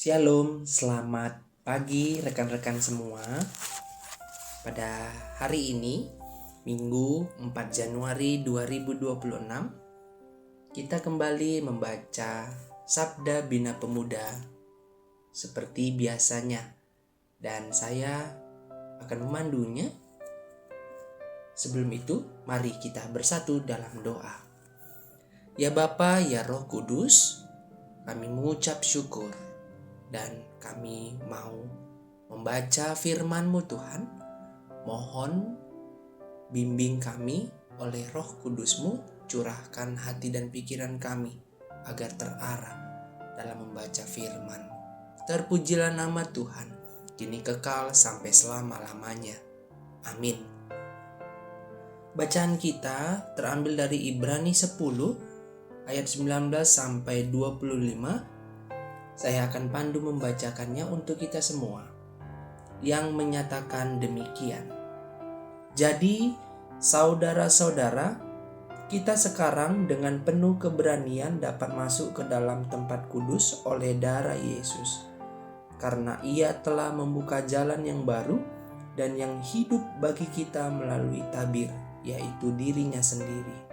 Shalom, selamat pagi rekan-rekan semua. Pada hari ini, Minggu 4 Januari 2026, kita kembali membaca Sabda Bina Pemuda seperti biasanya, dan saya akan memandunya. Sebelum itu, mari kita bersatu dalam doa. Ya Bapa, ya Roh Kudus, kami mengucap syukur dan kami mau membaca firman-Mu Tuhan. Mohon bimbing kami oleh Roh Kudus-Mu, curahkan hati dan pikiran kami agar terarah dalam membaca firman. Terpujilah nama Tuhan, kini kekal sampai selama-lamanya. Amin. Bacaan kita terambil dari Ibrani 10 ayat 19 sampai 25. Saya akan pandu membacakannya untuk kita semua, yang menyatakan demikian. Jadi, saudara-saudara, kita sekarang dengan penuh keberanian dapat masuk ke dalam tempat kudus oleh darah Yesus, karena Ia telah membuka jalan yang baru dan yang hidup bagi kita melalui tabir, yaitu dirinya sendiri.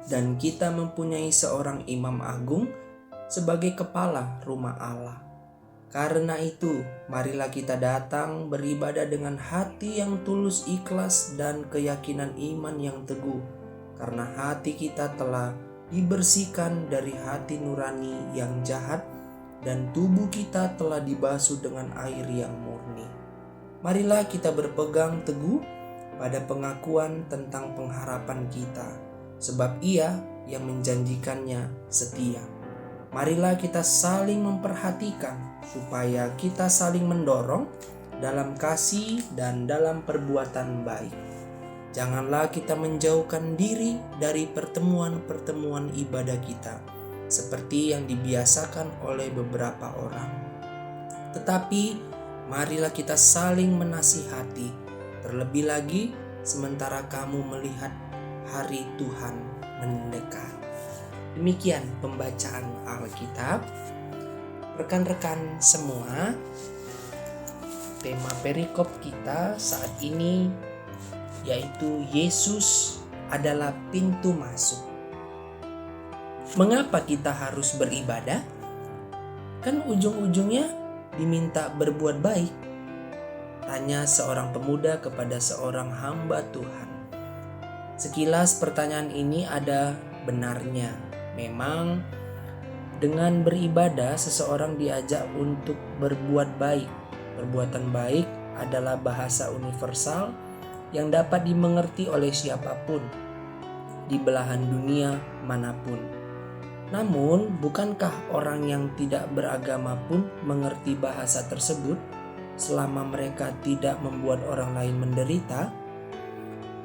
Dan kita mempunyai seorang imam agung sebagai kepala rumah Allah. Karena itu, marilah kita datang beribadah dengan hati yang tulus, ikhlas, dan keyakinan iman yang teguh. Karena hati kita telah dibersihkan dari hati nurani yang jahat, dan tubuh kita telah dibasuh dengan air yang murni. Marilah kita berpegang teguh pada pengakuan tentang pengharapan kita, sebab Ia yang menjanjikannya setia. Marilah kita saling memperhatikan supaya kita saling mendorong dalam kasih dan dalam perbuatan baik. Janganlah kita menjauhkan diri dari pertemuan-pertemuan ibadah kita, seperti yang dibiasakan oleh beberapa orang. Tetapi marilah kita saling menasihati, terlebih lagi sementara kamu melihat hari Tuhan mendekat. Demikian pembacaan Alkitab. Rekan-rekan semua, tema perikop kita saat ini yaitu Yesus adalah pintu masuk. Mengapa kita harus beribadah? Kan ujung-ujungnya diminta berbuat baik, tanya seorang pemuda kepada seorang hamba Tuhan. Sekilas pertanyaan ini ada benarnya. Memang dengan beribadah seseorang diajak untuk berbuat baik. Perbuatan baik adalah bahasa universal yang dapat dimengerti oleh siapapun di belahan dunia manapun. Namun, bukankah orang yang tidak beragama pun mengerti bahasa tersebut selama mereka tidak membuat orang lain menderita?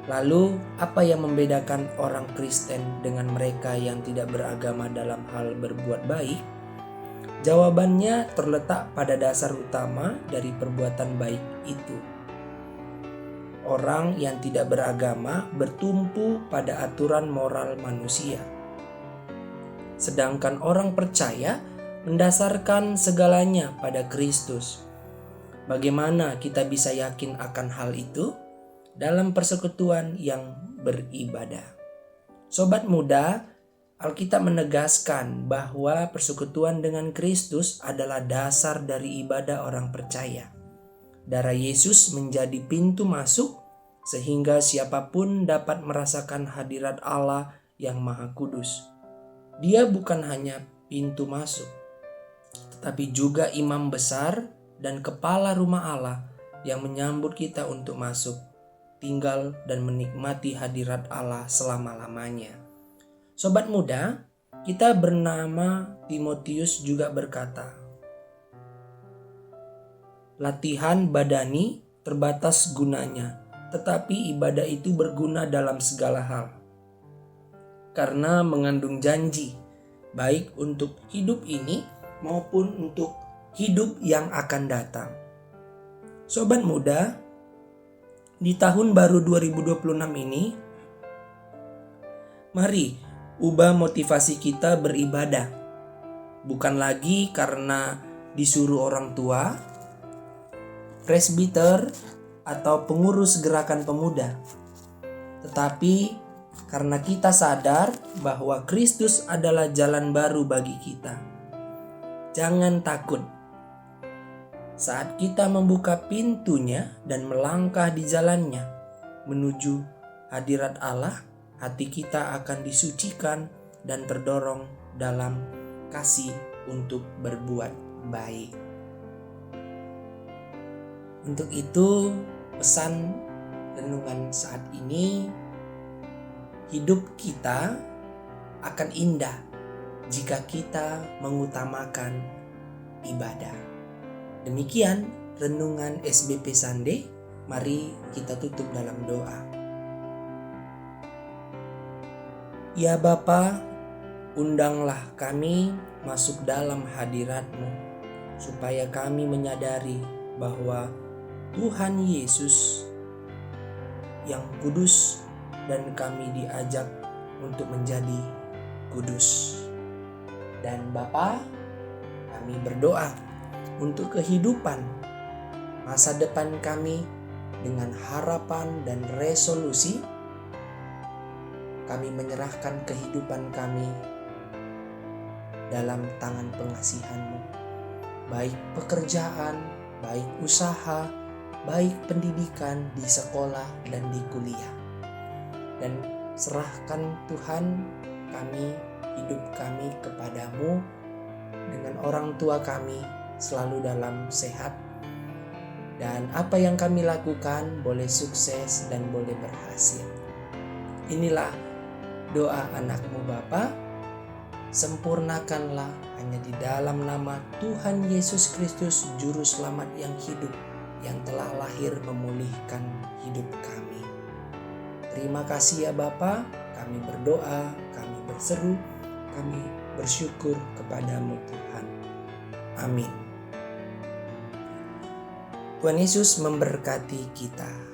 Lalu, apa yang membedakan orang Kristen dengan mereka yang tidak beragama dalam hal berbuat baik? Jawabannya terletak pada dasar utama dari perbuatan baik itu. Orang yang tidak beragama bertumpu pada aturan moral manusia. Sedangkan orang percaya mendasarkan segalanya pada Kristus. Bagaimana kita bisa yakin akan hal itu? Dalam persekutuan yang beribadah. Sobat muda, Alkitab menegaskan bahwa persekutuan dengan Kristus adalah dasar dari ibadah orang percaya. Darah Yesus menjadi pintu masuk sehingga siapapun dapat merasakan hadirat Allah yang Maha Kudus. Dia bukan hanya pintu masuk, tetapi juga imam besar dan kepala rumah Allah yang menyambut kita untuk masuk, tinggal dan menikmati hadirat Allah selama-lamanya. Sobat muda, kita bernama Timotius juga berkata, latihan badani terbatas gunanya, tetapi ibadah itu berguna dalam segala hal. Karena mengandung janji, baik untuk hidup ini maupun untuk hidup yang akan datang. Sobat muda, di tahun baru 2026 ini, mari ubah motivasi kita beribadah. Bukan lagi karena disuruh orang tua, presbiter, atau pengurus gerakan pemuda. Tetapi karena kita sadar bahwa Kristus adalah jalan baru bagi kita, jangan takut. Saat kita membuka pintunya dan melangkah di jalannya menuju hadirat Allah, hati kita akan disucikan dan terdorong dalam kasih untuk berbuat baik. Untuk itu, pesan renungan saat ini, hidup kita akan indah jika kita mengutamakan ibadah. Demikian renungan SBP Sunday. Mari kita tutup dalam doa. Ya Bapa, undanglah kami masuk dalam hadirat-Mu, supaya kami menyadari bahwa Tuhan Yesus yang kudus dan kami diajak untuk menjadi kudus. Dan Bapa, kami berdoa untuk kehidupan masa depan kami dengan harapan dan resolusi. Kami menyerahkan kehidupan kami dalam tangan pengasihan-Mu, baik pekerjaan, baik usaha, baik pendidikan di sekolah dan di kuliah. Dan serahkan Tuhan hidup kami kepadamu, dengan orang tua kami selalu dalam sehat, dan apa yang kami lakukan boleh sukses dan boleh berhasil. Inilah doa anak-Mu Bapa, sempurnakanlah hanya di dalam nama Tuhan Yesus Kristus, Juru Selamat yang hidup, yang telah lahir memulihkan hidup kami. Terima kasih ya Bapa, kami berdoa, kami berseru, kami bersyukur kepadamu Tuhan. Amin. Tuhan Yesus memberkati kita.